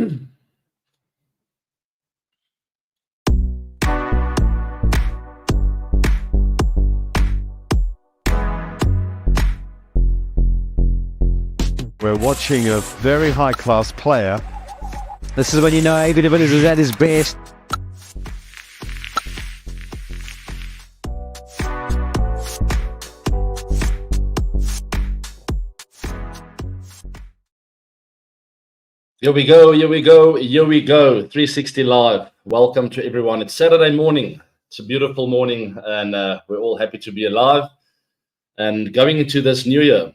We're watching a very high-class player. This is when you know David Villiers is at his best. Here we go. 360 Live. Welcome to everyone. It's Saturday morning. It's a beautiful morning, and we're all happy to be alive. And going into this new year,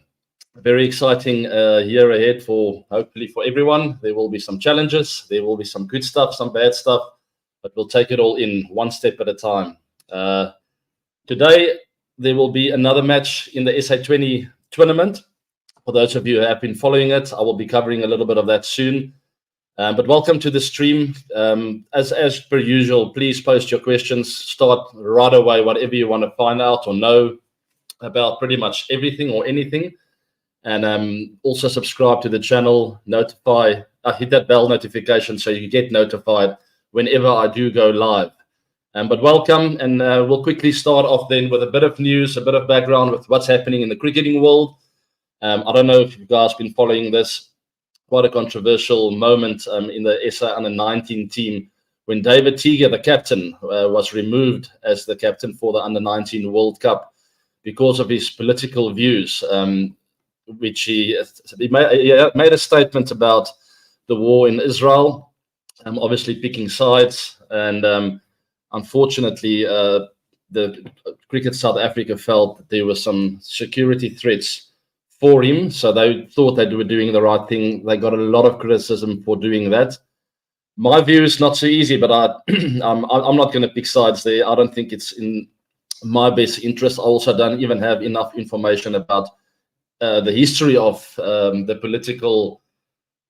very exciting year ahead hopefully for everyone. There will be some challenges. There will be some good stuff, some bad stuff, but we'll take it all in one step at a time. Today, there will be another match in the SA20 tournament. For those of you who have been following it, I will be covering a little bit of that soon. But welcome to the stream. As per usual, please post your questions. Start right away, whatever you want to find out or know about pretty much everything or anything. And also subscribe to the channel, hit that bell notification so you get notified whenever I do go live. But welcome, and we'll quickly start off then with a bit of news, a bit of background with what's happening in the cricketing world. I don't know if you guys have been following this. Quite a controversial moment in the SA Under-19 team when David Teager, the captain, was removed as the captain for the Under-19 World Cup because of his political views, which he made a statement about the war in Israel, obviously picking sides. And unfortunately, the Cricket South Africa felt that there were some security threats for him, so they thought they were doing the right thing. They got a lot of criticism for doing that. My view is not so easy, but I'm not going to pick sides there. I don't think it's in my best interest. I also don't even have enough information about the history of the political,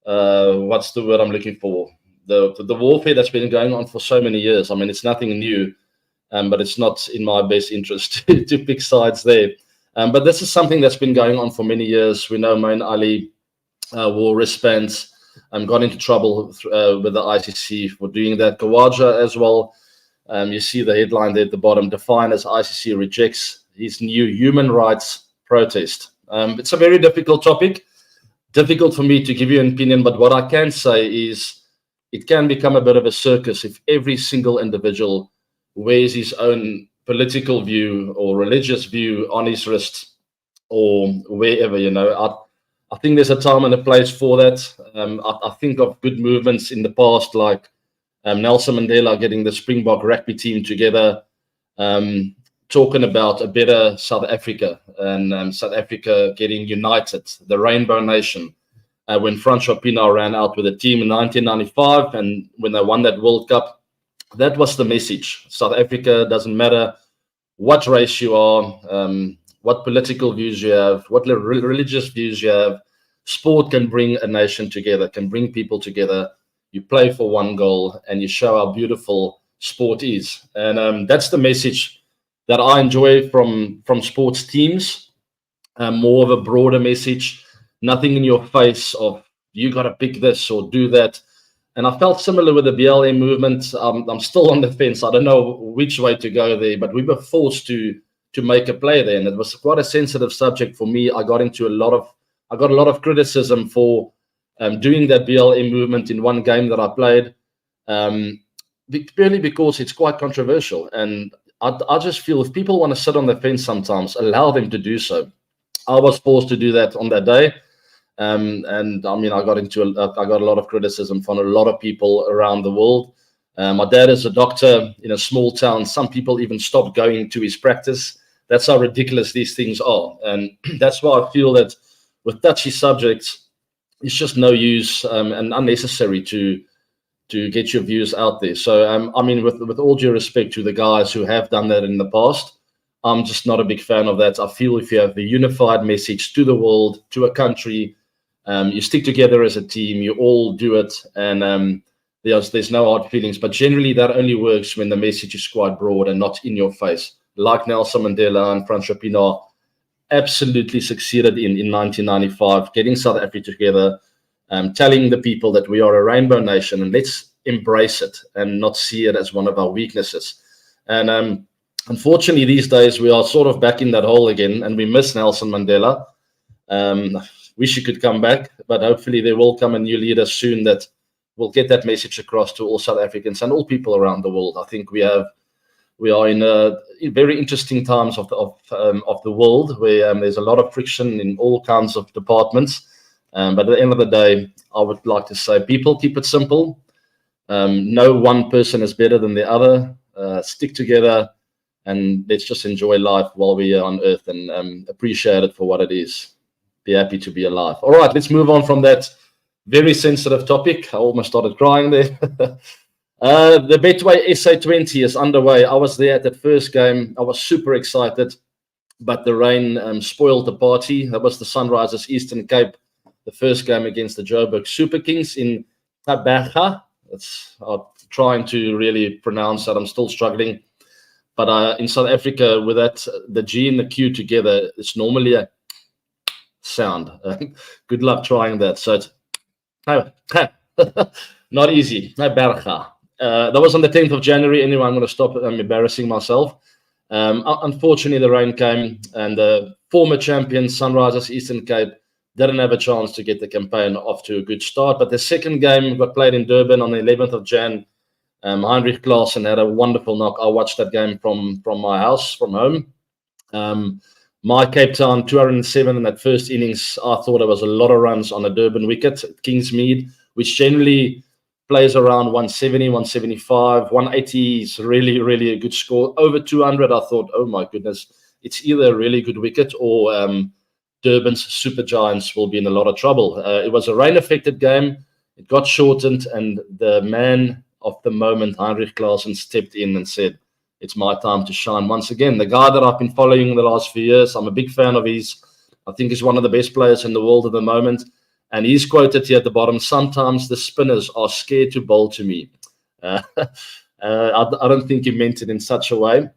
what's the word I'm looking for? The warfare that's been going on for so many years. I mean, it's nothing new, but it's not in my best interest to pick sides there. But this is something that's been going on for many years. We know Moeen Ali wore wristbands, got into trouble with the ICC for doing that. Kawaja as well. You see the headline there at the bottom, defined as ICC rejects his new human rights protest. It's a very difficult topic, difficult for me to give you an opinion, but what I can say is it can become a bit of a circus if every single individual wears his own political view or religious view on his wrist or wherever, I think there's a time and a place for that. I think of good movements in the past, like Nelson Mandela getting the Springbok rugby team together, talking about a better South Africa and South Africa getting united, the Rainbow Nation. When Francois Pienaar ran out with a team in 1995 and when they won that World Cup, that was the message. South Africa, doesn't matter what race you are, what political views you have, what religious views you have. Sport can bring a nation together, can bring people together. You play for one goal and you show how beautiful sport is. And that's the message that I enjoy from sports teams. More of a broader message, nothing in your face of you got to pick this or do that. And I felt similar with the BLM movement. I'm still on the fence. I don't know which way to go there, but we were forced to make a play there, and it was quite a sensitive subject for me. I got a lot of criticism for doing that BLM movement in one game that I played, purely because it's quite controversial. And I just feel if people want to sit on the fence sometimes, allow them to do so. I was forced to do that on that day. And I mean, I got a lot of criticism from a lot of people around the world. My dad is a doctor in a small town. Some people even stopped going to his practice. That's how ridiculous these things are. And that's why I feel that with touchy subjects, it's just no use and unnecessary to get your views out there. So, I mean, with all due respect to the guys who have done that in the past, I'm just not a big fan of that. I feel if you have the unified message to the world, to a country, you stick together as a team, you all do it, and there's no hard feelings. But generally, that only works when the message is quite broad and not in your face. Like Nelson Mandela and Francois Pienaar absolutely succeeded in 1995, getting South Africa together, telling the people that we are a rainbow nation and let's embrace it and not see it as one of our weaknesses. And unfortunately, these days we are sort of back in that hole again, and we miss Nelson Mandela. Wish he could come back, but hopefully there will come a new leader soon that will get that message across to all South Africans and all people around the world. I think we are in very interesting times of the world where there's a lot of friction in all kinds of departments. But at the end of the day, I would like to say, people, keep it simple. No one person is better than the other. Stick together and let's just enjoy life while we are on earth and appreciate it for what it is. Be happy to be alive. All right, let's move on from that very sensitive topic. I almost started crying there. The Betway SA20 is underway. I was there at that first game. I was super excited, but the rain spoiled the party. That was the Sunrisers Eastern Cape, the first game against the Joburg Super Kings in Tabaga. I'm trying to really pronounce that. I'm still struggling. But in South Africa, with that, the G and the Q together, it's normally a sound. Good luck trying that. So it's not easy. Tabaga. That was on the 10th of January. Anyway, I'm going to stop. I'm embarrassing myself. Unfortunately, the rain came, and the former champion Sunrisers Eastern Cape didn't have a chance to get the campaign off to a good start. But the second game got played in Durban on the 11th of Jan. Heinrich Klaassen had a wonderful knock. I watched that game from my house, from home. My Cape Town 207 in that first innings. I thought there was a lot of runs on the Durban wicket at Kingsmead, which generally plays around 170, 175, 180 is really, really a good score. Over 200, I thought, oh my goodness, it's either a really good wicket or Durban's Super Giants will be in a lot of trouble. It was a rain-affected game. It got shortened, and the man of the moment, Heinrich Klaassen, stepped in and said, it's my time to shine once again. The guy that I've been following the last few years, I'm a big fan of his. I think he's one of the best players in the world at the moment. And he's quoted here at the bottom, sometimes the spinners are scared to bowl to me. I don't think he meant it in such a way,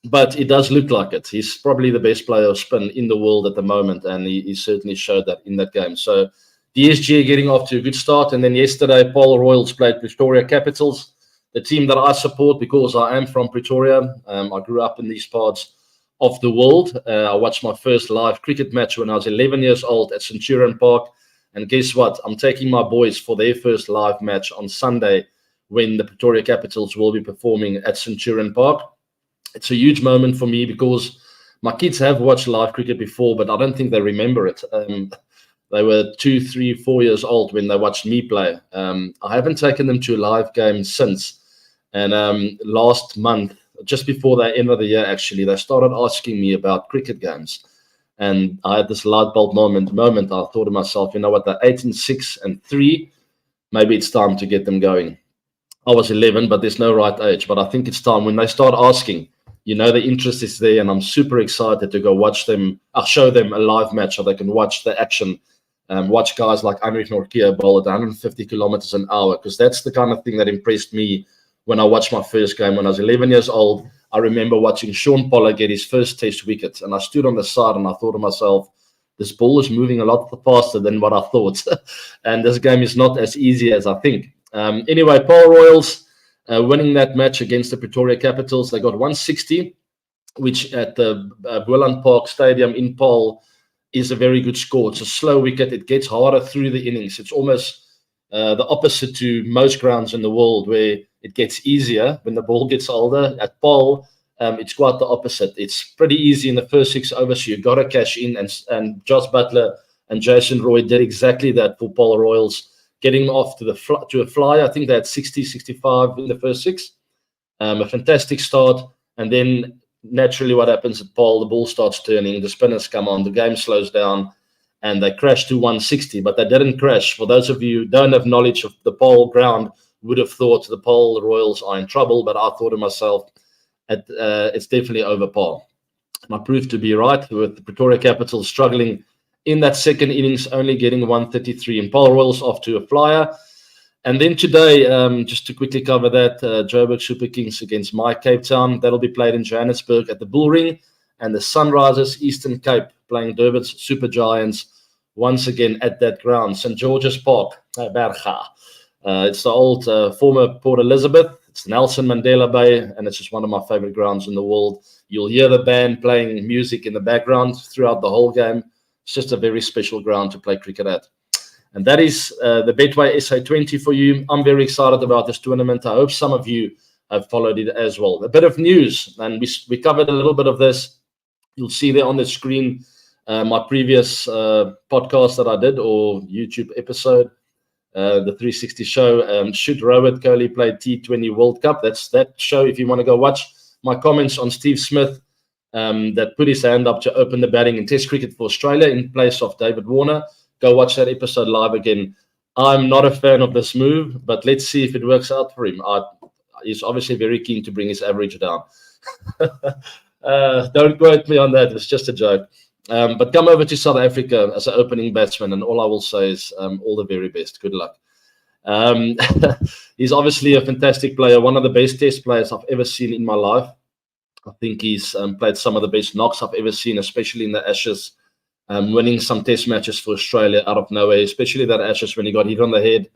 but it does look like it. He's probably the best player of spin in the world at the moment, and he certainly showed that in that game. So DSG getting off to a good start. And then yesterday, Paul Royals played Pretoria Capitals, the team that I support because I am from Pretoria. I grew up in these parts of the world. I watched my first live cricket match when I was 11 years old at Centurion Park. And guess what? I'm taking my boys for their first live match on Sunday when the Pretoria Capitals will be performing at Centurion Park. It's a huge moment for me because my kids have watched live cricket before, but I don't think they remember it. They were 2, 3, 4 years old when they watched me play. I haven't taken them to a live game since. And last month, just before the end of the year, actually, they started asking me about cricket games. And I had this light bulb moment. I thought to myself, you know what, they're 8 and 6 and 3. Maybe it's time to get them going. I was 11, but there's no right age. But I think it's time when they start asking, you know, the interest is there, and I'm super excited to go watch them. I'll show them a live match so they can watch the action. Watch guys like Heinrich Nortje bowl at 150 kilometers an hour, because that's the kind of thing that impressed me when I watched my first game when I was 11 years old. I remember watching Sean Pollard get his first test wicket, and I stood on the side and I thought to myself, this ball is moving a lot faster than what I thought. And this game is not as easy as I think. Anyway, Paul Royals winning that match against the Pretoria Capitals. They got 160, which at the Boland Park Stadium in Paul is a very good score. It's a slow wicket. It gets harder through the innings. It's almost the opposite to most grounds in the world where it gets easier when the ball gets older. At Paul, it's quite the opposite. It's pretty easy in the first 6 overs. So you got to cash in. And Josh Butler and Jason Roy did exactly that for Paul Royals, getting off to a fly. I think they had 60, 65 in the first 6. A fantastic start. And then naturally what happens at Paul, the ball starts turning, the spinners come on, the game slows down, and they crash to 160. But they didn't crash. For those of you who don't have knowledge of the Paul ground, would have thought the Paul Royals are in trouble, but I thought to myself, it's definitely over par. And I proved to be right, with the Pretoria Capitals struggling in that second innings, only getting 133, and Paul Royals off to a flyer. And then today, just to quickly cover that, Joburg Super Kings against my Cape Town. That'll be played in Johannesburg at the Bullring, and the Sunrisers Eastern Cape playing Durban's Super Giants once again at that ground, St. George's Park, Berga. It's the old former Port Elizabeth. It's Nelson Mandela Bay, and it's just one of my favorite grounds in the world. You'll hear the band playing music in the background throughout the whole game. It's just a very special ground to play cricket at. And that is the Betway SA20 for you. I'm very excited about this tournament. I hope some of you have followed it as well. A bit of news, and we covered a little bit of this. You'll see there on the screen my previous podcast that I did, or YouTube episode. The 360 show, should Rohit Kohli play T20 World Cup? That's that show if you want to go watch my comments on Steve Smith that put his hand up to open the batting in Test cricket for Australia in place of David Warner. Go watch that episode live again. I'm not a fan of this move, but let's see if it works out for him. He's obviously very keen to bring his average down. Don't quote me on that. It's just a joke. But come over to South Africa as an opening batsman, and all I will say is all the very best. Good luck. He's obviously a fantastic player, one of the best Test players I've ever seen in my life. I think he's played some of the best knocks I've ever seen, especially in the Ashes, winning some Test matches for Australia out of nowhere, especially that Ashes when he got hit on the head,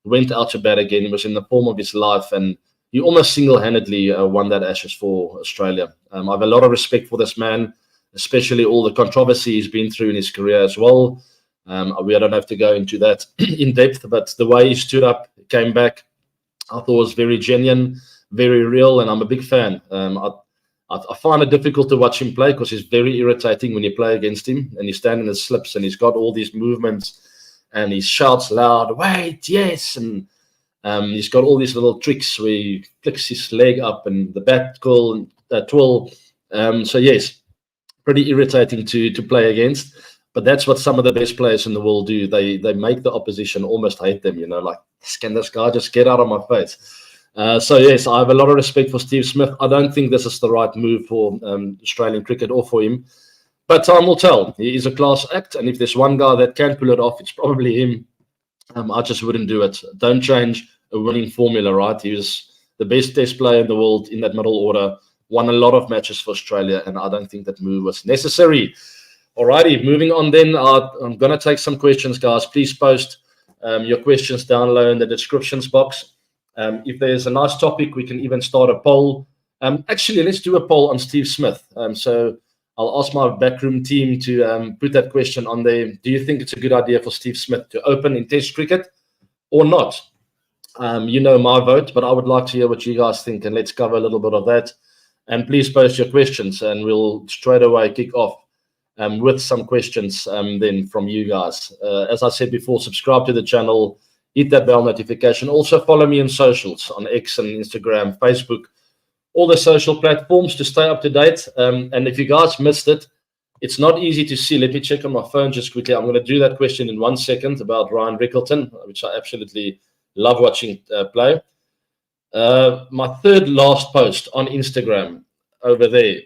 went out to bat again. He was in the form of his life, and he almost single-handedly won that Ashes for Australia. I have a lot of respect for this man, especially all the controversy he's been through in his career as well. We don't have to go into that in depth, but the way he stood up, came back, I thought was very genuine, very real, and I'm a big fan. I find it difficult to watch him play because he's very irritating when you play against him, and you stand in his slips, and he's got all these movements, and he shouts loud, "Wait, yes!" And he's got all these little tricks where he flicks his leg up and the bat twirl. So yes, pretty irritating to play against, but that's what some of the best players in the world do. They make the opposition almost hate them, like, can this guy just get out of my face? So yes, I have a lot of respect for Steve Smith. I don't think this is the right move for Australian cricket or for him, but time will tell. He is a class act, and if there's one guy that can pull it off, it's probably him. I just wouldn't do it. Don't change a winning formula, right? He was the best Test player in the world in that middle order, won a lot of matches for Australia, and I don't think that move was necessary. Alrighty, moving on then. I'm going to take some questions, guys. Please post your questions down below in the descriptions box. If there's a nice topic, we can even start a poll. Actually, let's do a poll on Steve Smith. So I'll ask my backroom team to put that question on there. Do you think it's a good idea for Steve Smith to open in Test cricket or not? You know my vote, but I would like to hear what you guys think, and let's cover a little bit of that. And please post your questions, and we'll straight away kick off with some questions then from you guys. As I said before, subscribe to the channel, hit that bell notification. Also follow me on socials, on X and Instagram, Facebook, all the social platforms to stay up to date. And if you guys missed it, it's not easy to see. Let me check on my phone just quickly. I'm going to do that question in 1 second about Ryan Rickleton, which I absolutely love watching play. My third last post on Instagram over there,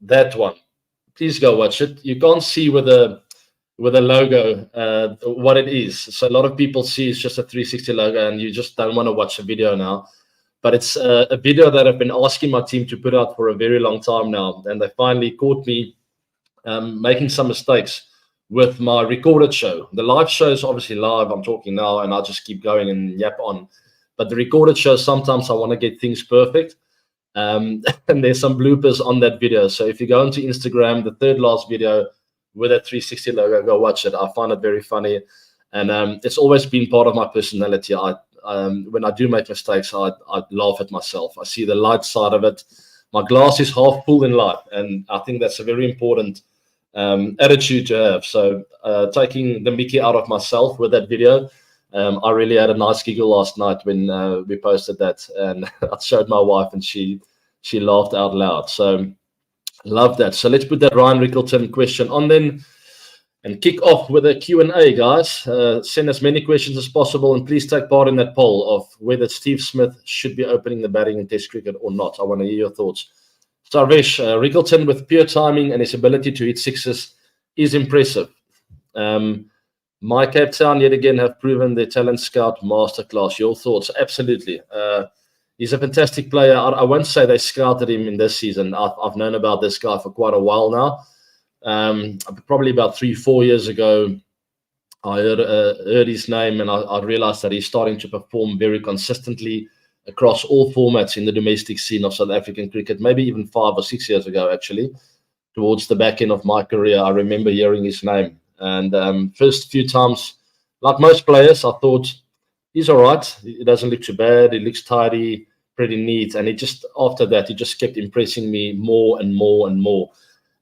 that one, please go watch it. You can't see with a logo what it is, so a lot of people see it's just a 360 logo and you just don't want to watch the video now. But it's a video that I've been asking my team to put out for a very long time now, and they finally caught me making some mistakes with my recorded show. The live show is obviously live, I'm talking now, and I'll just keep going and yap on. But the recorded show, sometimes I want to get things perfect. And there's some bloopers on that video. So if you go into Instagram, the third last video with that 360 logo, go watch it. I find it very funny. And it's always been part of my personality. When I do make mistakes, I laugh at myself. I see the light side of it. My glass is half full in life. And I think that's a very important attitude to have. So taking the mickey out of myself with that video, I really had a nice giggle last night when we posted that, and I showed my wife and she laughed out loud. So love that. So let's put that Ryan Rickleton question on then and kick off with a Q&A, guys. Send as many questions as possible, and please take part in that poll of whether Steve Smith should be opening the batting in Test cricket or not. I want to hear your thoughts. Sarvesh, Rickleton with pure timing and his ability to hit sixes is impressive. My Cape Town yet again have proven their talent scout masterclass. Your thoughts? Absolutely. He's a fantastic player. I won't say they scouted him in this season. I've known about this guy for quite a while now. Probably about 3-4 years ago, I heard his name, and I realized that he's starting to perform very consistently across all formats in the domestic scene of South African cricket, maybe even 5 or 6 years ago, actually. Towards the back end of my career, I remember hearing his name. And first few times, like most players, I thought, he's all right. He doesn't look too bad. He looks tidy, pretty neat. And after that, he just kept impressing me more and more and more.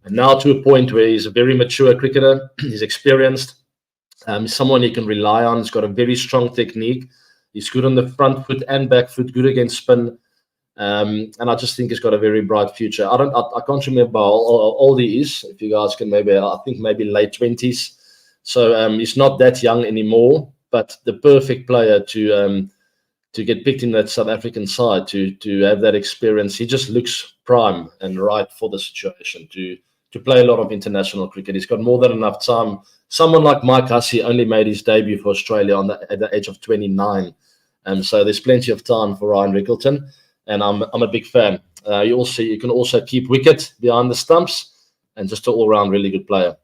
And now to a point where he's a very mature cricketer. He's experienced. Someone you can rely on. He's got a very strong technique. He's good on the front foot and back foot, good against spin. And I just think he's got a very bright future. I can't remember how old he is. If you guys can I think maybe late 20s. So he's not that young anymore, but the perfect player to get picked in that South African side, to have that experience. He just looks prime and right for the situation to play a lot of international cricket. He's got more than enough time. Someone like Mike Hussey only made his debut for Australia at the age of 29. So there's plenty of time for Ryan Rickleton, and I'm a big fan. You can also keep wicket behind the stumps, and just an all-round really good player.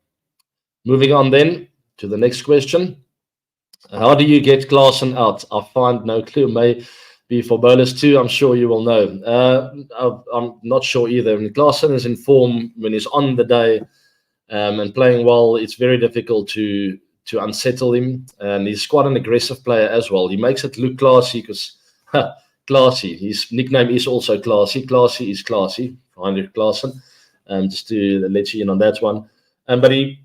Moving on then to the next question. How do you get Klaasen out? I find no clue. Maybe for bowlers too, I'm sure you will know. I'm not sure either. When Klaasen is in form, when he's on the day and playing well, it's very difficult to unsettle him. And he's quite an aggressive player as well. He makes it look classy because classy. His nickname is also classy. Classy is classy. Heinrich Klaasen. Just to let you in on that one. But he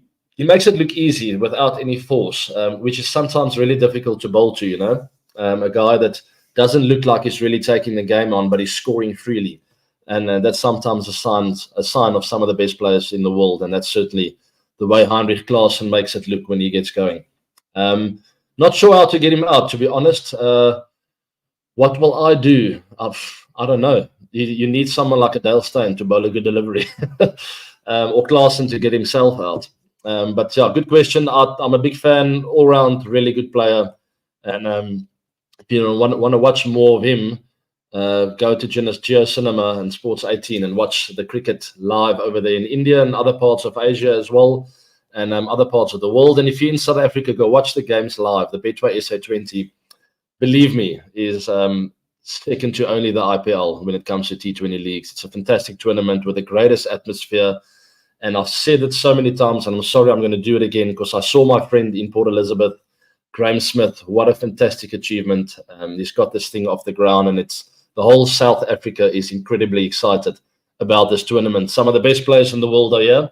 makes it look easy without any force, which is sometimes really difficult to bowl to, a guy that doesn't look like he's really taking the game on, but he's scoring freely. And that's sometimes a sign of some of the best players in the world. And that's certainly the way Heinrich Klaasen makes it look when he gets going. Not sure how to get him out, to be honest. What will I do? I don't know. You need someone like a Dale Steyn to bowl a good delivery or Klaasen to get himself out. But yeah, good question. I'm a big fan, all round, really good player. And if you want to watch more of him, go to Geo Cinema and Sports 18 and watch the cricket live over there in India and other parts of Asia as well, and other parts of the world. And if you're in South Africa, go watch the games live. The Betway SA20, believe me, is second to only the IPL when it comes to T20 leagues. It's a fantastic tournament with the greatest atmosphere. And I've said it so many times, and I'm sorry I'm going to do it again, because I saw my friend in Port Elizabeth, Graham Smith. What a fantastic achievement. He's got this thing off the ground, and the whole South Africa is incredibly excited about this tournament. Some of the best players in the world are here,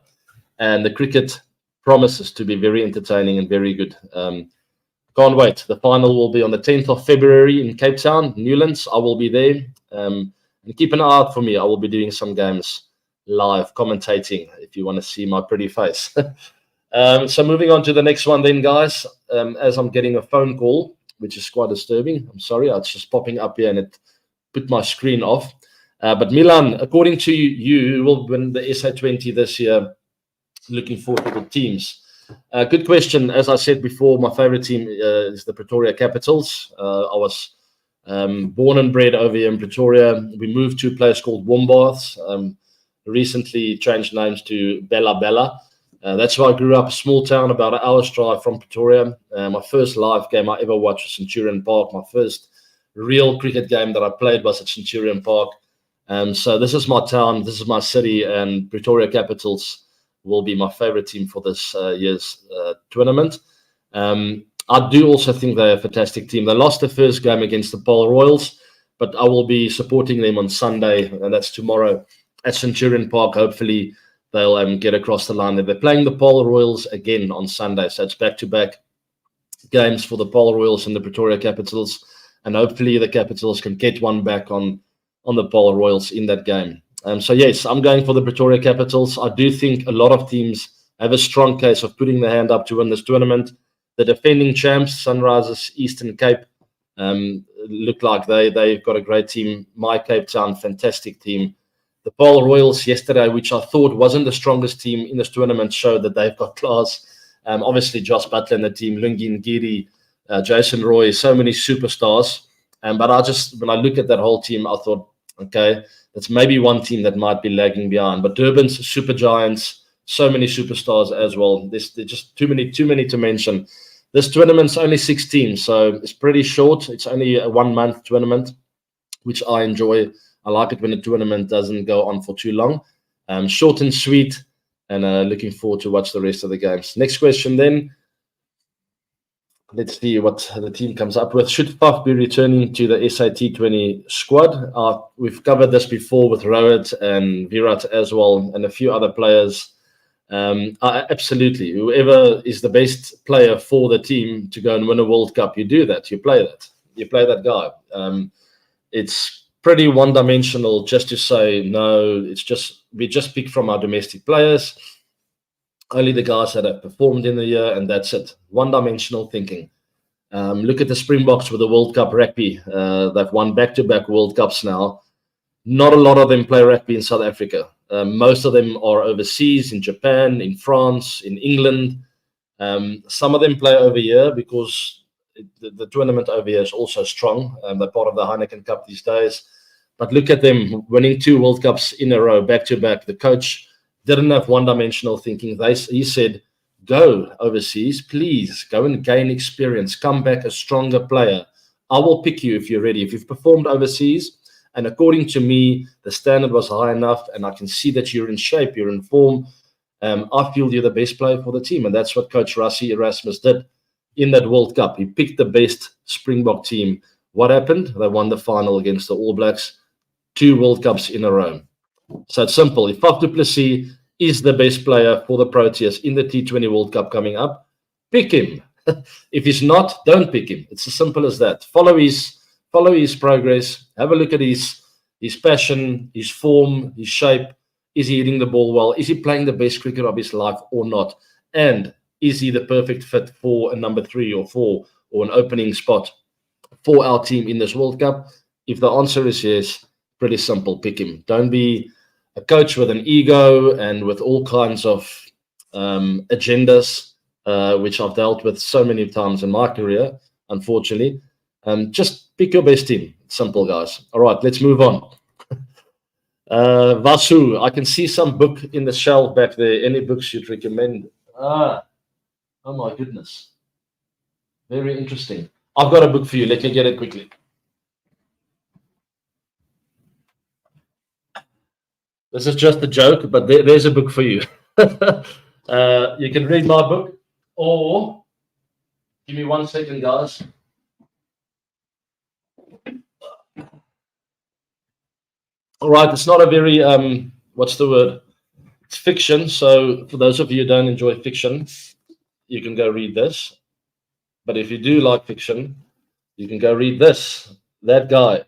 and the cricket promises to be very entertaining and very good. Can't wait. The final will be on the 10th of February in Cape Town, Newlands. I will be there. And keep an eye out for me. I will be doing some games live, commentating, if you want to see my pretty face. So moving on to the next one then, guys. As I'm getting a phone call, which is quite disturbing. I'm sorry, it's just popping up here and it put my screen off. But Milan, according to you will win the SA20 this year. Looking forward to the teams. Good question. As I said before, my favorite team is the Pretoria Capitals. I was born and bred over here in Pretoria. We moved to a place called Wombaths. Recently changed names to Bella Bella. That's where I grew up, a small town about an hour's drive from Pretoria. My first live game I ever watched was Centurion Park. My first real cricket game that I played was at Centurion Park. So this is my town, this is my city, and Pretoria Capitals will be my favorite team for this year's tournament. I do also think they're a fantastic team. They lost the first game against the Paarl Royals, but I will be supporting them on Sunday, and that's tomorrow at Centurion Park. Hopefully they'll get across the line. They're playing the Paarl Royals again on Sunday, so it's back-to-back games for the Paarl Royals and the Pretoria Capitals, and hopefully the Capitals can get one back on the Paarl Royals in that game. So yes, I'm going for the Pretoria Capitals. I do think a lot of teams have a strong case of putting their hand up to win this tournament. The defending champs, Sunrisers, Eastern Cape, look like they've got a great team. My Cape Town, fantastic team. The Paarl Royals yesterday, which I thought wasn't the strongest team in this tournament, showed that they've got class. Obviously, Josh Butler and the team, Lungi Ngidi, Jason Roy, so many superstars. But when I look at that whole team, I thought, okay, that's maybe one team that might be lagging behind. But Durban's Super Giants, so many superstars as well. There's just too many to mention. This tournament's only 6 teams, so it's pretty short. It's only a 1-month tournament, which I enjoy. I like it when a tournament doesn't go on for too long. Short and sweet, and looking forward to watch the rest of the games. Next question then. Let's see what the team comes up with. Should Faf be returning to the SAT20 squad? We've covered this before with Rohit and Virat as well, and a few other players. Absolutely. Whoever is the best player for the team to go and win a World Cup, you do that. You play that. You play that guy. It's pretty one-dimensional just to say, no, we just pick from our domestic players. Only the guys that have performed in the year, and that's it. One-dimensional thinking. Look at the Springboks with the World Cup rugby. They've won back-to-back World Cups now. Not a lot of them play rugby in South Africa. Most of them are overseas, in Japan, in France, in England. Some of them play over here because the tournament over here is also strong. They're part of the Heineken Cup these days. But look at them winning 2 World Cups in a row, back-to-back. The coach didn't have one-dimensional thinking. He said, go overseas, please. Go and gain experience. Come back a stronger player. I will pick you if you're ready. If you've performed overseas, and according to me, the standard was high enough, and I can see that you're in shape, you're in form, I feel you're the best player for the team. And that's what Coach Rassie Erasmus did in that World Cup. He picked the best Springbok team. What happened? They won the final against the All Blacks. 2 World Cups in a row. So it's simple. If Faf du Plessis is the best player for the Proteas in the T20 World Cup coming up, pick him. If he's not, don't pick him. It's as simple as that. Follow his progress. Have a look at his passion, his form, his shape. Is he hitting the ball well? Is he playing the best cricket of his life or not? And is he the perfect fit for a number 3 or 4 or an opening spot for our team in this World Cup? If the answer is yes, pretty simple, pick him. Don't be a coach with an ego and with all kinds of agendas, which I've dealt with so many times in my career, unfortunately. Just pick your best team. Simple, guys. All right, let's move on. Vasu, I can see some book in the shelf back there. Any books you'd recommend? Oh my goodness. Very interesting. I've got a book for you. Let me get it quickly. This is just a joke, but there's a book for you. You can read my book, or give me 1 second, guys. All right, it's not a very, what's the word? It's fiction. So for those of you who don't enjoy fiction, you can go read this. But if you do like fiction, you can go read this. That guy,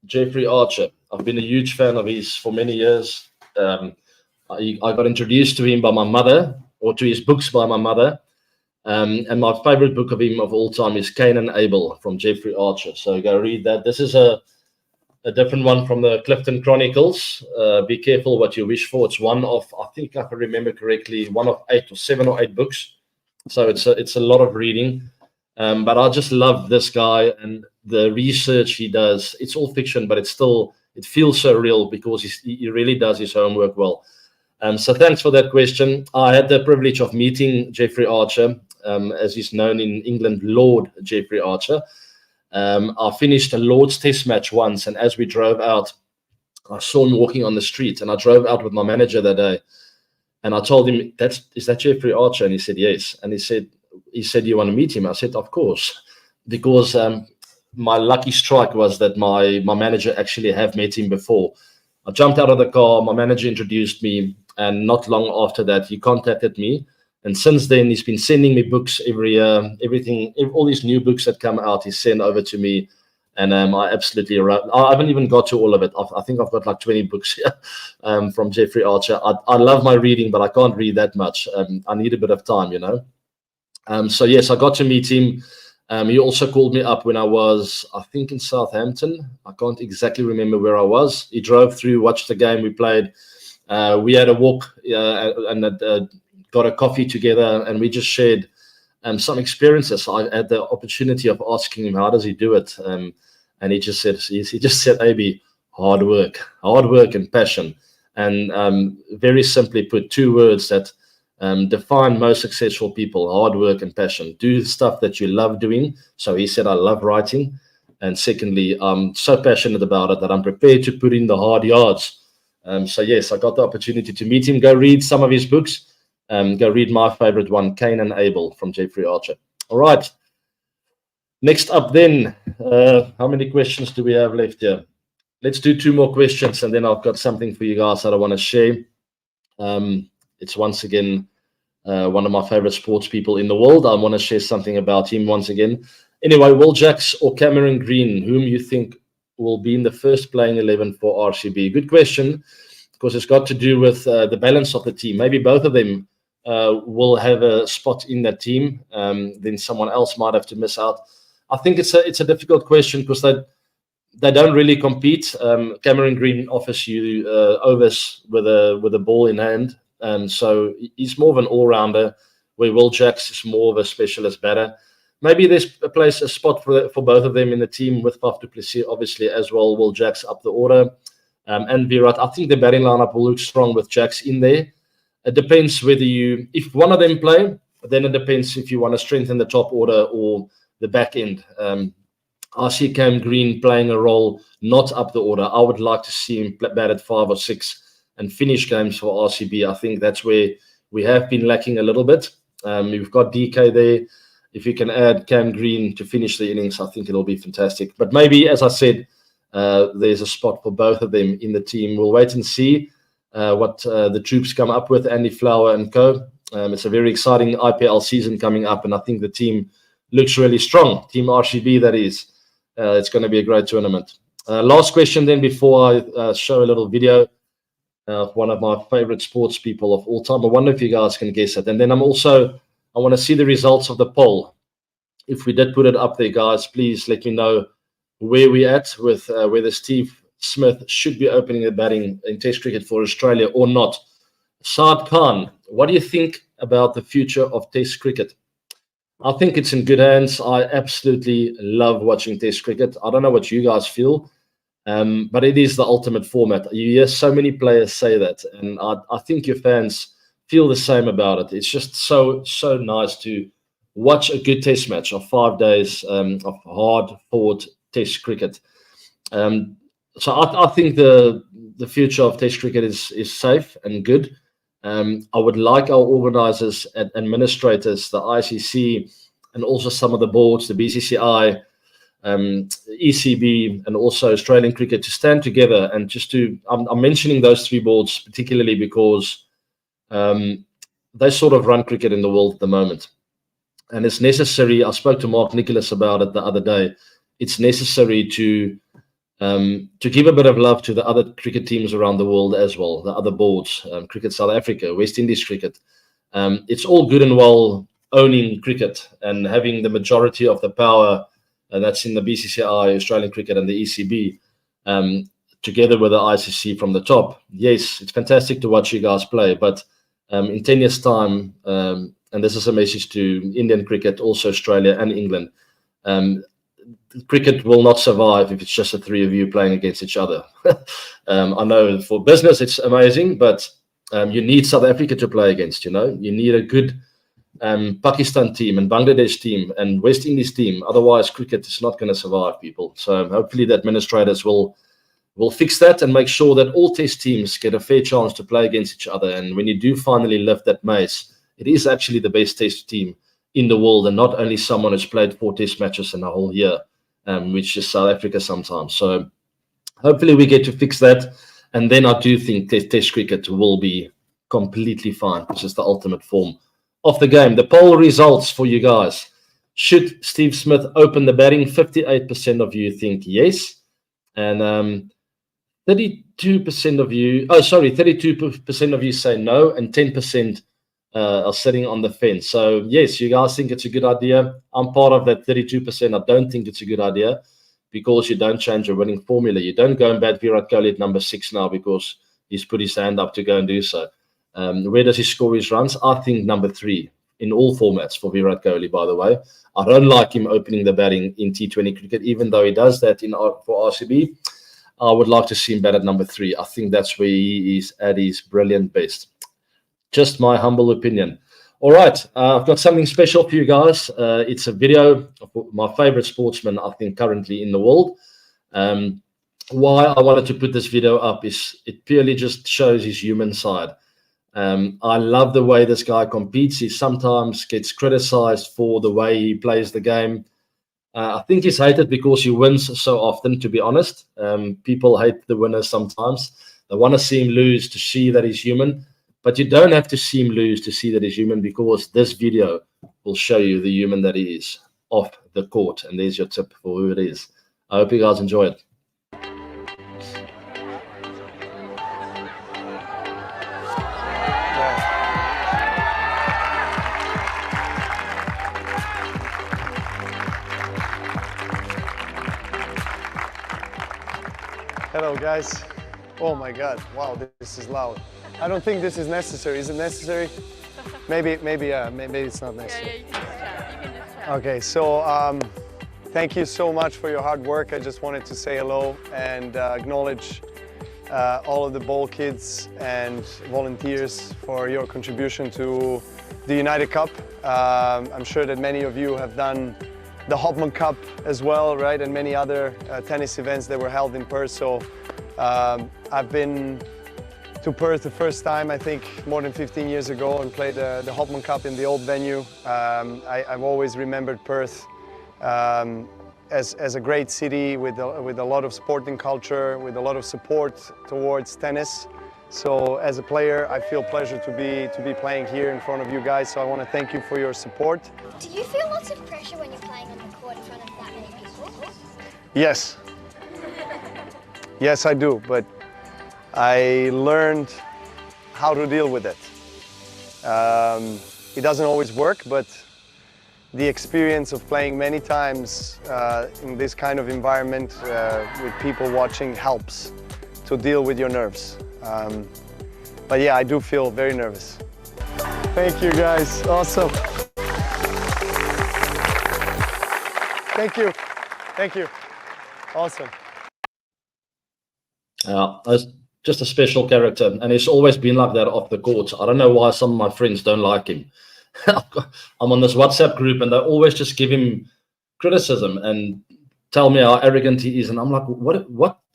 Jeffrey Archer. I've been a huge fan of his for many years. I got introduced to him by my mother, or to his books by my mother. And my favorite book of him of all time is Cain and Abel from Jeffrey Archer. So go read that. This is a different one from the Clifton Chronicles. Be careful what you wish for. It's one of, I think I can remember correctly, one of 8 or 7 or 8 books. So it's a lot of reading. But I just love this guy and the research he does. It's all fiction, but it feels so real because he really does his homework well. So thanks for that question. I had the privilege of meeting Jeffrey Archer, as he's known in England, Lord Jeffrey Archer. I finished a Lord's Test match once, and as we drove out, I saw him walking on the street, and I drove out with my manager that day, and I told him, is that Jeffrey Archer? And he said, yes. And he said, you want to meet him? I said, of course, because my lucky strike was that my manager actually have met him before. I jumped out of the car, my manager introduced me, and not long after that, he contacted me. And since then, he's been sending me books every year. All these new books that come out, he sent over to me. And I absolutely, I haven't even got to all of it. I think I've got like 20 books here from Jeffrey Archer. I love my reading, but I can't read that much. I need a bit of time, you know. So yes, I got to meet him. He also called me up when I was, I think, in Southampton. I can't exactly remember where I was. He drove through, watched the game we played. We had a walk and got a coffee together, and we just shared some experiences. I had the opportunity of asking him, how does he do it? And he just said, AB, hard work and passion. And very simply put, 2 words that Define most successful people: hard work and passion. Do stuff that you love doing. So he said, I love writing. And secondly, I'm so passionate about it that I'm prepared to put in the hard yards. So yes, I got the opportunity to meet him, go read some of his books, go read my favorite one, Cain and Abel from Jeffrey Archer. All right. Next up then, how many questions do we have left here? Let's do 2 more questions, and then I've got something for you guys that I want to share. It's once again one of my favorite sports people in the world. I want to share something about him once again. Anyway, Will Jacks or Cameron Green, whom you think will be in the first playing 11 for RCB? Good question, because it's got to do with the balance of the team. Maybe both of them will have a spot in that team. Then someone else might have to miss out. I think it's a difficult question because they don't really compete. Cameron Green offers you overs with a ball in hand, and so he's more of an all-rounder, where Will Jacks is more of a specialist batter. Maybe there's a spot for both of them in the team, with Faf du Plessis obviously as well. Will Jacks up the order, and Virat. I think the batting lineup will look strong with Jacks in there. It depends if one of them play, then it depends if you want to strengthen the top order or the back end. I see Cam Green playing a role not up the order. I would like to see him bat at 5 or 6 and finish games for RCB. I think that's where we have been lacking a little bit. We've got DK there. If you can add Cam Green to finish the innings, I think it'll be fantastic. But maybe, as I said, there's a spot for both of them in the team. We'll wait and see what the troops come up with, Andy Flower and co. It's a very exciting IPL season coming up, and I think the team looks really strong. Team RCB, that is. It's going to be a great tournament. Last question then, before I show a little video of one of my favorite sports people of all time. I wonder if you guys can guess it. And then I want to see the results of the poll. If we did put it up there, guys, please let me know where we're at with whether Steve Smith should be opening the batting in Test cricket for Australia or not. Saad Khan, what do you think about the future of Test cricket? I think it's in good hands. I absolutely love watching Test cricket. I don't know what you guys feel, but it is the ultimate format. You hear so many players say that, and I think your fans feel the same about it. It's just so nice to watch a good Test match of 5 days of hard-fought Test cricket. So I think the future of Test cricket is safe and good. I would like our organisers and administrators, the ICC, and also some of the boards, the BCCI, ECB, and also Australian Cricket, to stand together and just to. I'm mentioning those 3 boards particularly because they sort of run cricket in the world at the moment, and it's necessary. I spoke to Mark Nicholas about it the other day. It's necessary to give a bit of love to the other cricket teams around the world as well, the other boards, Cricket South Africa, West Indies Cricket. It's all good and well owning cricket and having the majority of the power, and that's in the BCCI, Australian Cricket, and the ECB, together with the ICC from the top. Yes, it's fantastic to watch you guys play, but in 10 years' time, and this is a message to Indian cricket, also Australia and England, cricket will not survive if it's just the 3 of you playing against each other. I know for business it's amazing, but you need South Africa to play against. You need a good Pakistan team and Bangladesh team and West Indies team. Otherwise, cricket is not going to survive, people. So hopefully the administrators will fix that and make sure that all Test teams get a fair chance to play against each other. And when you do finally lift that mace, it is actually the best Test team in the world, and not only someone who's played 4 Test matches in a whole year, which is South Africa sometimes. So hopefully we get to fix that, and then I do think Test cricket will be completely fine, which is the ultimate form of the game. The poll results for you guys. Should Steve Smith open the batting? 58% of you think yes, and 32% of you, 32% of you say no, and 10% are sitting on the fence. So yes, you guys think it's a good idea. I'm part of that 32%. I don't think it's a good idea, because you don't change your winning formula. You don't go and bat Virat Kohli at number 6 now because he's put his hand up to go and do so. Where does he score his runs? I think number 3 in all formats for Virat Kohli, by the way. I don't like him opening the batting in T20 cricket, even though he does that for RCB. I would like to see him bat at number 3. I think that's where he is at his brilliant best. Just my humble opinion. All right, I've got something special for you guys. It's a video of my favorite sportsman, I think, currently in the world. Why I wanted to put this video up is it purely just shows his human side. I love the way this guy competes. He sometimes gets criticized for the way he plays the game. I think he's hated because he wins so often, to be honest. People hate the winners sometimes. They want to see him lose to see that he's human. But you don't have to see him lose to see that he's human, because this video will show you the human that he is off the court. And there's your tip for who it is. I hope you guys enjoy it. Hello guys. Oh my God, wow, this is loud. I don't think this is necessary. Is it necessary? Maybe it's not necessary. Yeah, you can just chat. Okay, so thank you so much for your hard work. I just wanted to say hello and acknowledge all of the ball kids and volunteers for your contribution to the United Cup. I'm sure that many of you have done the Hopman Cup as well, right? And many other tennis events that were held in Perth. So I've been to Perth the first time, I think, more than 15 years ago, and played the Hopman Cup in the old venue. I've always remembered Perth as a great city with a lot of sporting culture, with a lot of support towards tennis. So as a player, I feel pleasure to be playing here in front of you guys. So I want to thank you for your support. Do you feel lots of pressure when you're playing on the court in front of that many people? Yes. Yes, I do, but I learned how to deal with it. It doesn't always work, but the experience of playing many times in this kind of environment with people watching helps to deal with your nerves. But yeah, I do feel very nervous. Thank you guys, awesome. Thank you, awesome. He's just a special character, and he's always been like that off the court. I don't know why some of my friends don't like him. I'm on this WhatsApp group, and they always just give him criticism and tell me how arrogant he is. And I'm like, what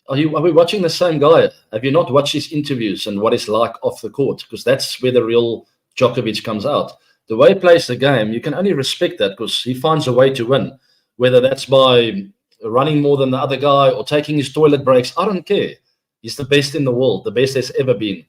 are we watching the same guy? Have you not watched his interviews and what he's like off the court? Because that's where the real Djokovic comes out. The way he plays the game, you can only respect that because he finds a way to win, whether that's by running more than the other guy or taking his toilet breaks. I don't care. He's the best in the world, the best there's ever been.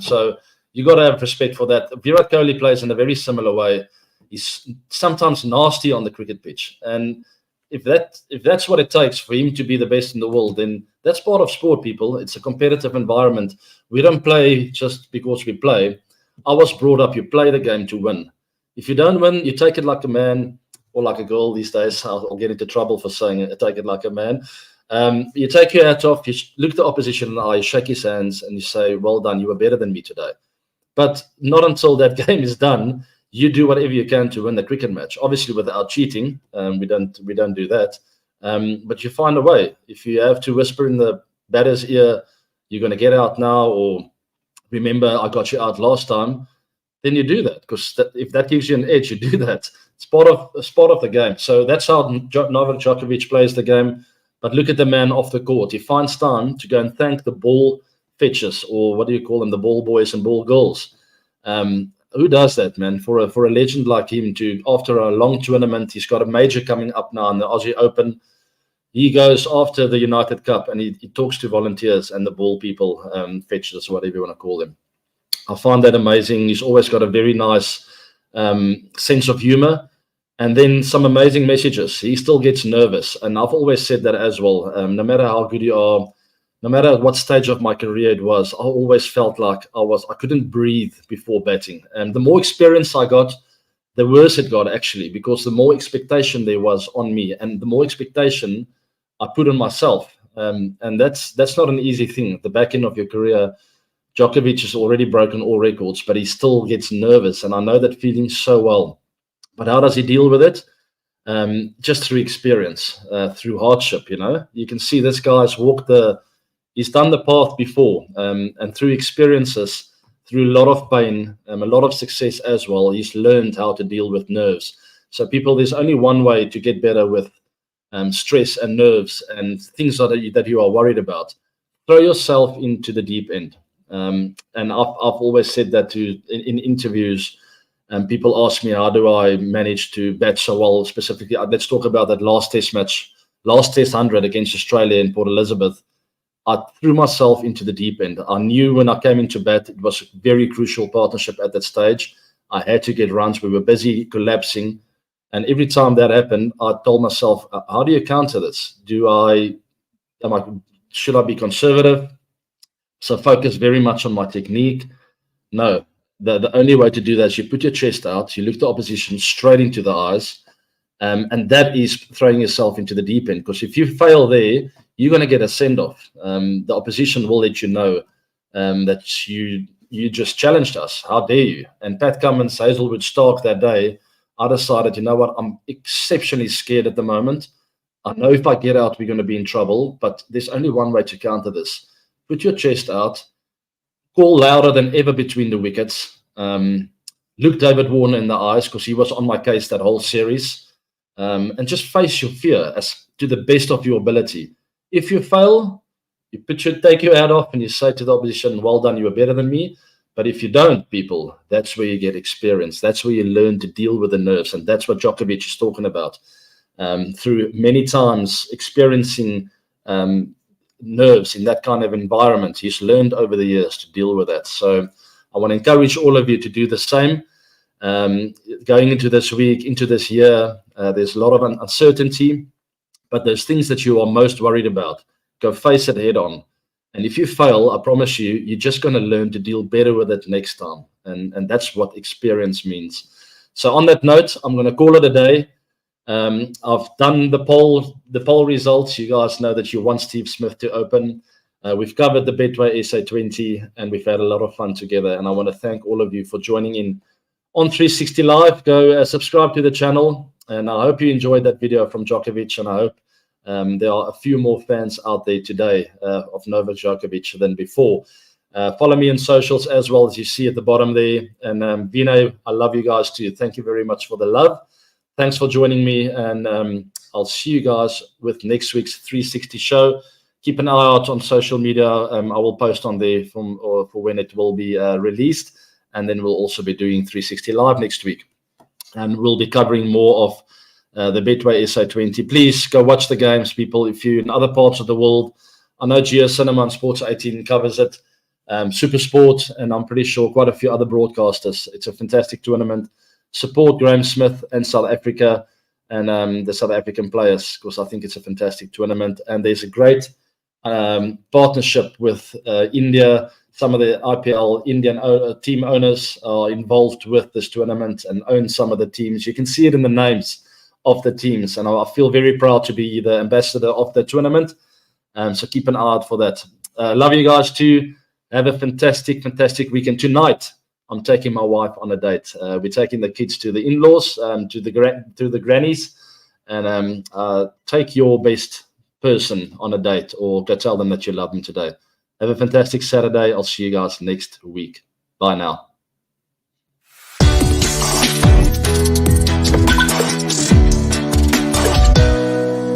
So you got to have respect for that. Virat Kohli plays in a very similar way. He's sometimes nasty on the cricket pitch, and if that's what it takes for him to be the best in the world, then that's part of sport, people. It's a competitive environment. We don't play just because we play. I was brought up, you play the game to win. If you don't win, you take it like a man or like a girl these days. I'll get into trouble for saying it, take it like a man. You take your hat off, you look the opposition in the eye, you shake his hands, and you say, well done, you were better than me today. But not until that game is done, you do whatever you can to win the cricket match. Obviously, without cheating, we don't do that. But you find a way. If you have to whisper in the batter's ear, you're going to get out now, or remember, I got you out last time, then you do that. Because if that gives you an edge, you do that. It's part of the game. So that's how Novak Djokovic plays the game. But look at the man off the court. He finds time to go and thank the ball fetchers, or what do you call them, the ball boys and ball girls. Who does that, man? For a legend like him to, after a long tournament, he's got a major coming up now in the Aussie Open. He goes after the United Cup and he talks to volunteers and the ball people, fetchers, whatever you want to call them. I find that amazing. He's always got a very nice sense of humor. And then some amazing messages. He still gets nervous. And I've always said that as well. No matter how good you are, no matter what stage of my career it was, I always felt like I couldn't breathe before batting. And the more experience I got, the worse it got, actually, because the more expectation there was on me and the more expectation I put on myself. And that's not an easy thing. At the back end of your career, Djokovic has already broken all records, but he still gets nervous. And I know that feeling so well. But how does he deal with it? Just through experience, through hardship, you know. You can see this guy's he's done the path before, and through experiences, through a lot of pain, a lot of success as well. He's learned how to deal with nerves. So people, there's only one way to get better with stress and nerves and things that you are worried about. Throw yourself into the deep end. And I've always said that in interviews. People ask me, how do I manage to bat so well? Specifically, let's talk about that last test match, last test 100 against Australia in Port Elizabeth. I threw myself into the deep end. I knew when I came into bat, it was a very crucial partnership at that stage. I had to get runs. We were busy collapsing. And every time that happened, I told myself, how do you counter this? Should I be conservative? So focus very much on my technique? No. The only way to do that is you put your chest out, you look the opposition straight into the eyes, and that is throwing yourself into the deep end. Because if you fail there, you're going to get a send-off. The opposition will let you know that you just challenged us. How dare you? And Pat Cummins, Hazelwood, Stark that day, I decided, you know what, I'm exceptionally scared at the moment. I know if I get out, we're going to be in trouble, but there's only one way to counter this. Put your chest out. Call louder than ever between the wickets. Look David Warner in the eyes because he was on my case that whole series. And just face your fear as to the best of your ability. If you fail, you take your hat off and you say to the opposition, well done, you were better than me. But if you don't, people, that's where you get experience. That's where you learn to deal with the nerves. And that's what Djokovic is talking about. Through many times experiencing nerves in that kind of environment, he's learned over the years to deal with that. So I want to encourage all of you to do the same. Going into this week, into this year, there's a lot of uncertainty, but there's things that you are most worried about. Go face it head on. And if you fail, I promise you, you're just going to learn to deal better with it next time. And that's what experience means. So on that note, I'm going to call it a day. I've done the poll results. You guys know that you want Steve Smith to open. We've covered the Betway SA20 and we've had a lot of fun together. And I want to thank all of you for joining in on 360 Live. Go subscribe to the channel. And I hope you enjoyed that video from Djokovic. And I hope there are a few more fans out there today of Novak Djokovic than before. Follow me on socials as well, as you see at the bottom there. And Vino, I love you guys too. Thank you very much for the love. Thanks for joining me, and I'll see you guys with next week's 360 show. Keep an eye out on social media. I will post on there for when it will be released, and then we'll also be doing 360 Live next week. And we'll be covering more of the Betway SA20. Please go watch the games, people. If you're in other parts of the world, I know Geo Cinema and Sports 18 covers it, Super Sport, and I'm pretty sure quite a few other broadcasters. It's a fantastic tournament. Support Graham Smith and South Africa and the South African players, because I think it's a fantastic tournament. And there's a great partnership with India. Some of the IPL Indian team owners are involved with this tournament and own some of the teams. You can see it in the names of the teams. And I feel very proud to be the ambassador of the tournament. So keep an eye out for that. Love you guys too. Have a fantastic, fantastic weekend. Tonight, I'm taking my wife on a date. We're taking the kids to the in-laws, to the grannies, and take your best person on a date, or go tell them that you love them today. Have a fantastic Saturday. I'll see you guys next week. Bye now.